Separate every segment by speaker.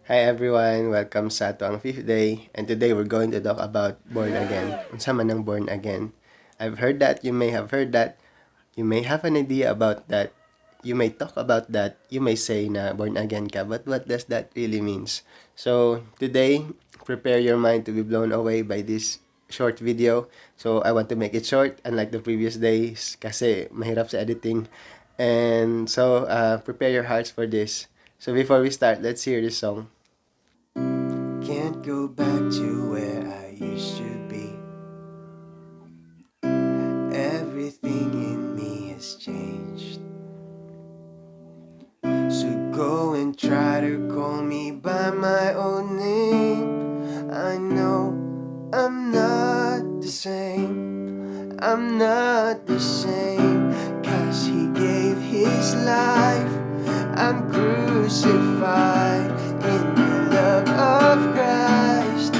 Speaker 1: Hi everyone, welcome sa ato ang 5th day, and today we're going to talk about born again. Unsa man ang born again? I've heard that, you may have heard that, you may have an idea about that, you may talk about that, you may say na born again ka, but what does that really means? So today, prepare your mind to be blown away by this short video. So I want to make it short, unlike the previous days, kasi mahirap sa editing. And so, prepare your hearts for this. So before we start, let's hear this song. Can't go back to where I used to be. Everything in me has changed. So go and try to call me by my old name. I know I'm not the same. I'm not the same. 'Cause he gave his life. I'm crucified in the love of Christ.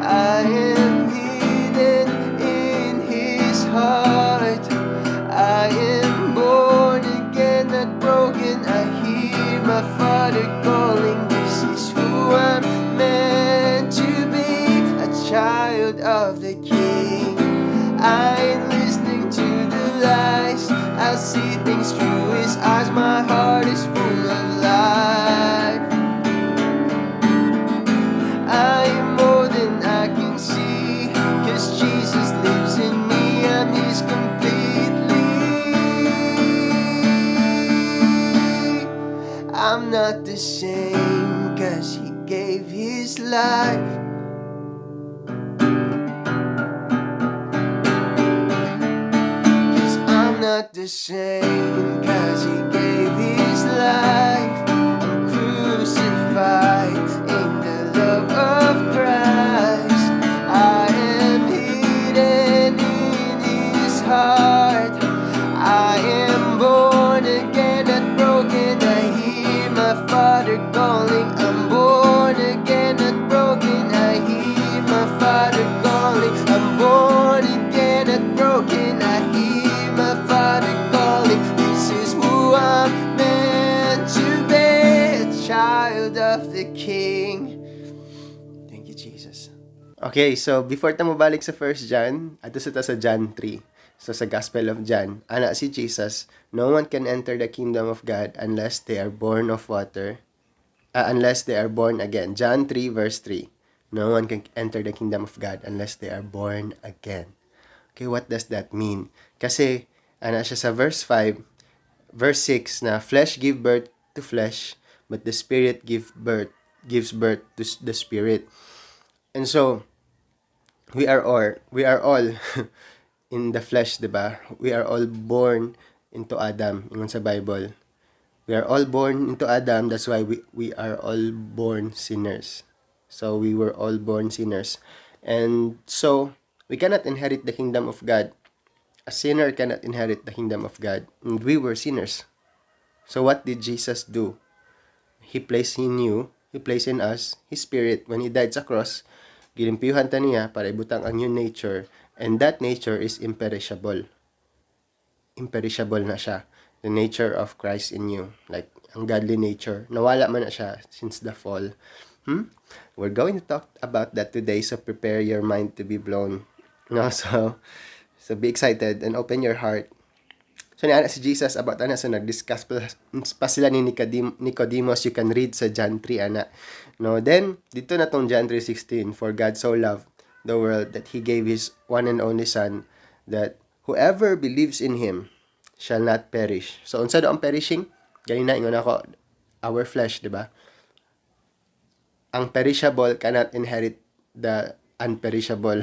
Speaker 1: I am hidden in his heart. I am born again, not broken. I hear my Father calling. This is who I'm meant to be, a child of the King. I ain't listening to the lies. I see things through his eyes. My heart is full of life. I am more than I can see, 'cause Jesus lives in me. I'm his completely. I'm not the same, 'cause he gave his life. Not the same, 'cause he gave his life. I'm crucified in the love of Christ. I am hidden in his heart. I am born again, not broken. I hear my Father calling. I'm born again, not broken. I hear my Father calling. I'm born again, not broken. I hear my Father calling. This is who I'm meant to be, a child of the King. Thank you, Jesus. Okay, so before ta mabalik sa 1 John, ato sa John 3. So sa Gospel of John, ana si Jesus, no one can enter the kingdom of God unless they are born of water, unless they are born again. John 3 verse 3. No one can enter the kingdom of God unless they are born again. Okay, what does that mean? Kasi, ana siya sa verse 5, verse 6 na flesh give birth to flesh, but the spirit gives birth to the spirit. And so, we are all in the flesh, diba? We are all born into Adam, ingon sa Bible. We are all born into Adam, that's why we are all born sinners. So, we were all born sinners. And so, we cannot inherit the kingdom of God. A sinner cannot inherit the kingdom of God. And we were sinners. So what did Jesus do? He placed in you, He placed in us, His Spirit. When He died sa cross, ginimpiyuhan ta niya para ibutang ang new nature. And that nature is imperishable. Imperishable na siya. The nature of Christ in you. Like, ang godly nature. Nawala man na siya since the fall. We're going to talk about that today, so prepare your mind to be blown. No, so be excited and open your heart. So niana si Jesus about ana, so nag-discuss pa sila ni Nicodemus. You can read sa John 3 ana. No, then dito na tong John 3:16, for God so loved the world that he gave his one and only son, that whoever believes in him shall not perish. So unsa do ang perishing? Ganina ingon ako, our flesh, di ba? Ang perishable cannot inherit the unperishable.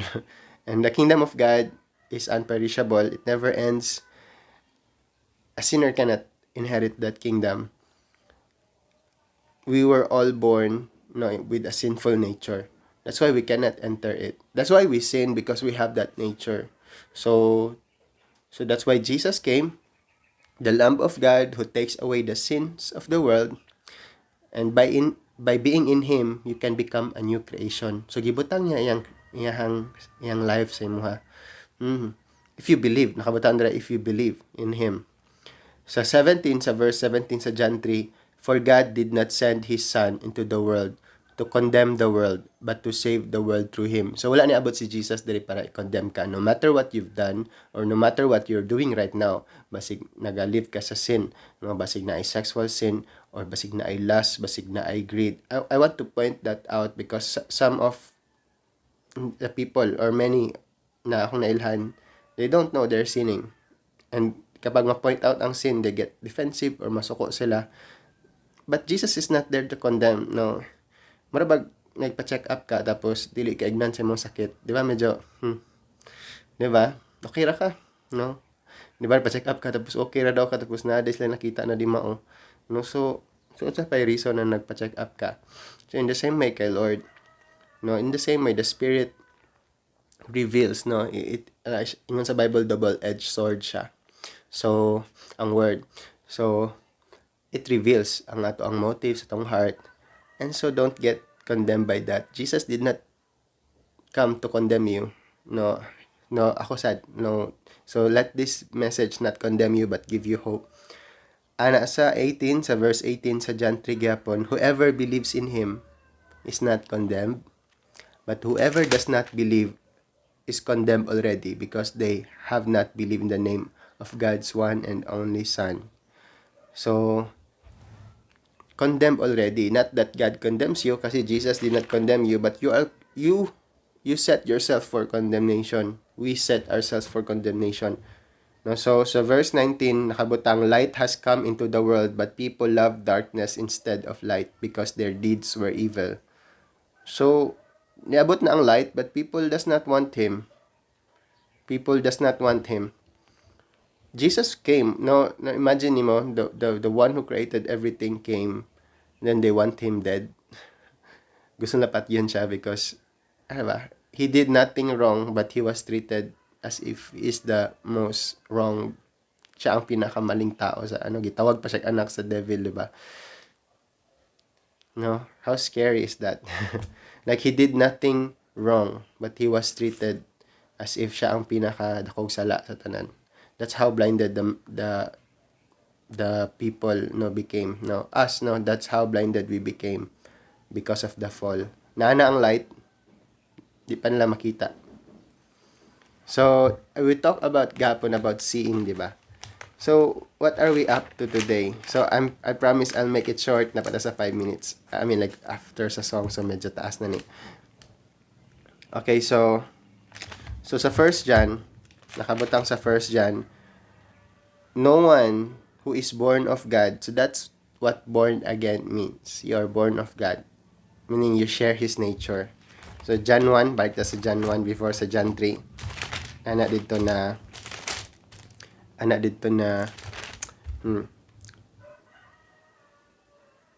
Speaker 1: And the kingdom of God is unperishable. It never ends. A sinner cannot inherit that kingdom. We were all born, with a sinful nature. That's why we cannot enter it. That's why we sin, because we have that nature. So that's why Jesus came, the Lamb of God who takes away the sins of the world. And by being in him, you can become a new creation. So gibutang niya iyang life sa imuha. If you believe, nakabutang dira, if you believe in him. Sa verse 17 sa John 3, for God did not send his son into the world
Speaker 2: to condemn the world, but to save the world through Him. So, wala ni abot si Jesus diri para i-condemn ka. No matter what you've done, or no matter what you're doing right now, basig nag-live ka sa sin, no? Basig na ay sexual sin, or basig na ay lust, basig na ay greed. I want to point that out because some of the people, or many na akong nailhan, they don't know they're sinning. And kapag ma-point out ang sin, they get defensive or masuko sila. But Jesus is not there to condemn, no. Marabag nagpa-check up ka tapos dili ka ignan sa imong sakit, di ba medyo di ba? Okay ra ka, no? Di ba pa-check up ka tapos okay ra daw ka tapos na sila nakita na di mao. No, so sa pa reason na nagpa-check up ka. So in the same way kay Lord, no, in the same way the Spirit reveals, no, ingon sa Bible double-edged sword siya. So ang word, so it reveals ang ato ang motives, atong heart. And so don't get condemned by that. Jesus did not come to condemn you. No, ako sad. No. So let this message not condemn you but give you hope. Ana sa 18, sa verse 18 sa John 3 gyapon, whoever believes in Him is not condemned, but whoever does not believe is condemned already because they have not believed in the name of God's one and only Son. So, condemned already. Not that God condemns you kasi Jesus did not condemn you, but you set yourself for condemnation. We set ourselves for condemnation. No, so sa verse 19 nakabutang, light has come into the world but people love darkness instead of light because their deeds were evil. So niabot na ang light but people does not want him. People does not want him. Jesus came. No, imagine mo, the one who created everything came. Then they want him dead. Gusto lapat yun siya because, ano ba, he did nothing wrong but he was treated as if he is the most wrong. Siya ang pinakamaling tao sa gitawag pa siya anak sa devil, di ba? No, how scary is that? Like he did nothing wrong but he was treated as if siya ang pinakadakog sala sa tanan. That's how blinded the people became, us, that's how blinded we became because of the fall. Naana ang light, di pa nila makita. So we talk about gapon about seeing, di ba? So what are we up to today? So I promise I'll make it short na pala sa 5 minutes. I mean like after sa song, so medyo taas na ni. Okay, so sa 1 John, nakabutang sa 1 John, no one who is born of God, so that's what born again means. You are born of God, meaning you share His nature. So John 1, balik na sa John 1 before sa John 3. Ana dito na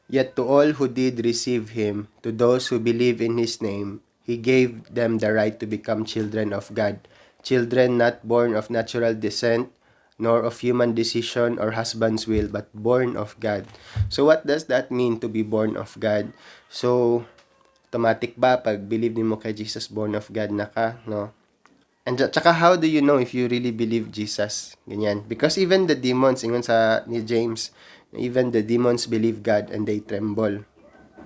Speaker 2: Yet to all who did receive Him, to those who believe in His name, He gave them the right to become children of God. Children not born of natural descent, nor of human decision or husband's will, but born of God. So what does that mean to be born of God? So, automatic ba pag believe mo kay Jesus, born of God na ka, no? And tsaka how do you know if you really believe Jesus? Ganyan. Because even the demons, ingon sa ni James, even the demons believe God and they tremble.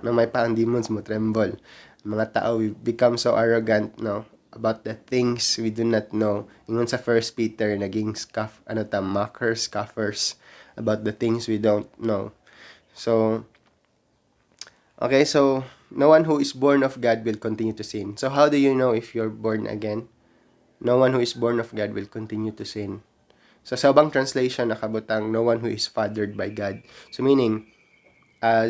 Speaker 2: No, may pa ang demons mo tremble. Mga tao, we become so arrogant, no, about the things we do not know. Ingon sa 1 Peter, naging mockers, scoffers about the things we don't know. So, okay, so no one who is born of God will continue to sin. So how do you know if you're born again? No one who is born of God will continue to sin. So sa ubang translation nakabutang, no one who is fathered by God. So meaning,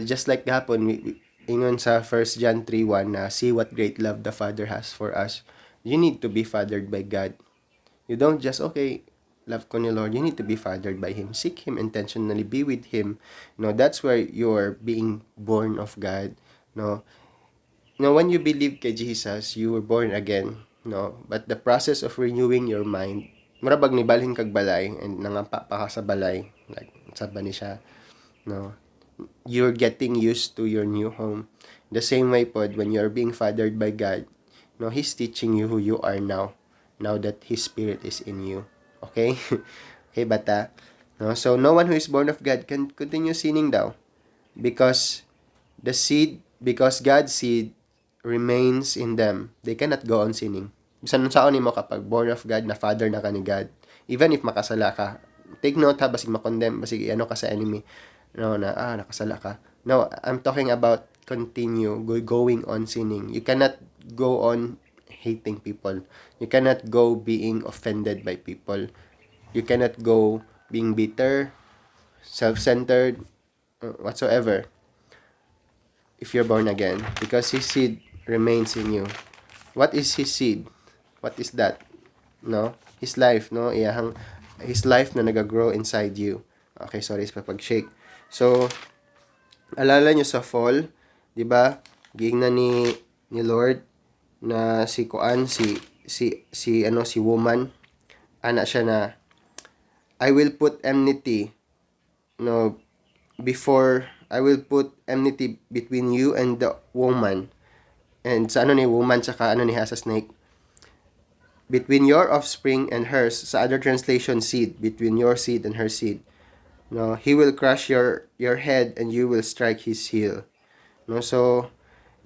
Speaker 2: just like gahapon, ingon sa 1 John 3:1 na see what great love the Father has for us. You need to be fathered by God. You don't just, okay, love ko ni Lord. You need to be fathered by Him. Seek Him intentionally. Be with Him. That's where you're being born of God. When you believe kay Jesus, you were born again. But the process of renewing your mind, marabag ni balhin kag balay and nangampa pa ka sa balay, like sabi ni siya, you're getting used to your new home. The same way pod when you're being fathered by God, He's teaching you who you are now that His Spirit is in you. Okay? Okay, bata? So no one who is born of God can continue sinning daw because the seed because God's seed remains in them, they cannot go on sinning. Bisan nun saon nimo kapag born of God, na father na ka ni God, even if makasala ka, take note ha, basig makondemn, basig ano ka sa enemy, no, na nakasala ka. No, I'm talking about continue going on sinning. You cannot go on hating people. You cannot go being offended by people. You cannot go being bitter, self-centered, whatsoever, if you're born again, because His seed remains in you. What is His seed? What is that? No? His life, no? His life na nag-grow inside you. Okay, sorry sa pag-shake. So, alala nyo sa fall, di ba? Giing na ni Lord na si Kuan, si woman, ana siya na, I will put enmity, no, before, I will put enmity between you and the woman. And sa ni woman, tsaka ni ha sa snake, between your offspring and hers. Sa other translation, seed, between your seed and her seed. No, he will crush your head and you will strike his heel. No, so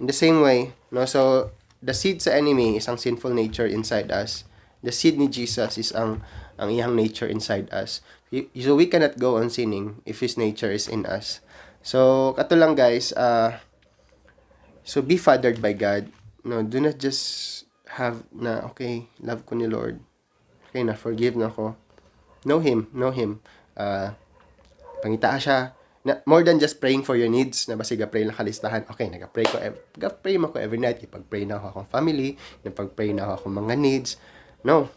Speaker 2: in the same way, no, so the seed sa enemy is ang sinful nature inside us. The seed ni Jesus is ang iyang nature inside us. So we cannot go on sinning if his nature is in us. So kato lang guys, so be fathered by God. No, do not just have na okay, love ko ni Lord. Okay na, forgive na ako. Know him. Pangita siya. Na, more than just praying for your needs, na basi pray lang kalistahan. Okay, nag-pray mo ko every night. Ipag-pray na ako akong family, napag-pray na ako akong mga needs. No.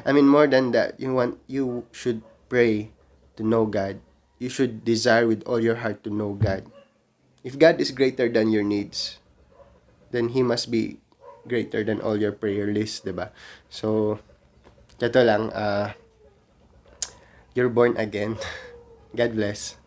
Speaker 2: I mean, more than that, you should pray to know God. You should desire with all your heart to know God. If God is greater than your needs, then He must be greater than all your prayer list, diba? So, ito lang, you're born again. God bless.